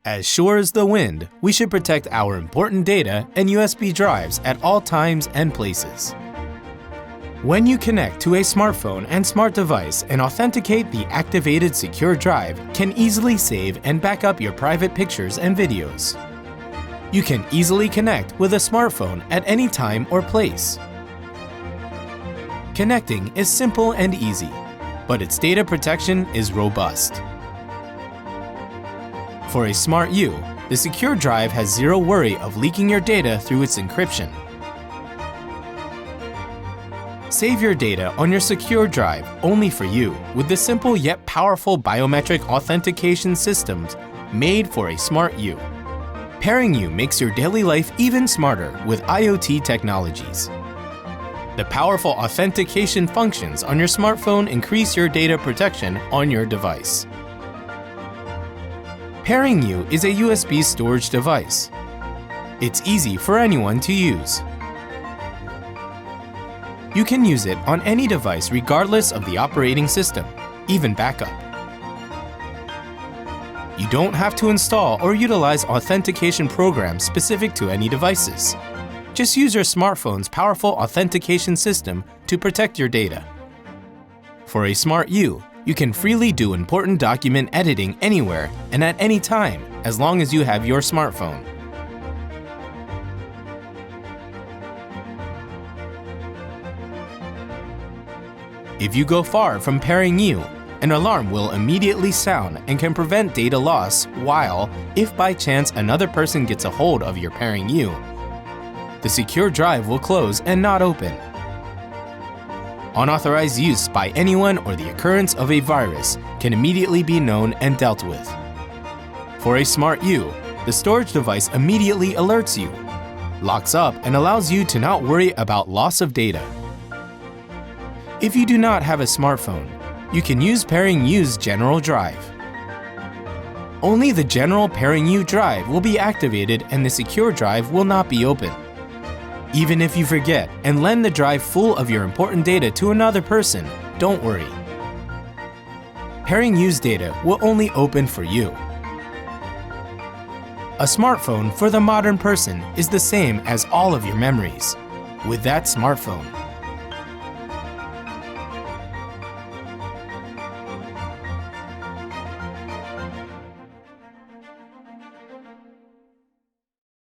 As sure as the wind, we should protect our important data and USB drives at all times and places. When you connect to a smartphone and smart device and authenticate, the activated secure drive can easily save and back up your private pictures and videos. You can easily connect with a smartphone at any time or place. Connecting is simple and easy, but its data protection is robust. For a pairingU, the secure drive has zero worry of leaking your data through its encryption. Save your data on your secure drive only for you with the simple yet powerful biometric authentication systems made for a pairingU. pairingU makes your daily life even smarter with IoT technologies. The powerful authentication functions on your smartphone increase your data protection on your device. pairingU is a USB storage device. It's easy for anyone to use. You can use it on any device regardless of the operating system, even backup. You don't have to install or utilize authentication programs specific to any devices. Just use your smartphone's powerful authentication system to protect your data. For a pairingU, you can freely do important document editing anywhere and at any time as long as you have your smartphone. If you go far from pairingU, an alarm will immediately sound and can prevent data loss while, if by chance another person gets a hold of your pairingU, the secure drive will close and not open. Unauthorized use by anyone or the occurrence of a virus can immediately be known and dealt with. For a pairingU, the storage device immediately alerts you, locks up, and allows you to not worry about loss of data. If you do not have a smartphone, you can use pairingU's general drive. Only the general pairingU drive will be activated and the secure drive will not be open. Even if you forget and lend the drive full of your important data to another person, don't worry. pairingU's data will only open for you. A smartphone for the modern person is the same as all of your memories. With that smartphone,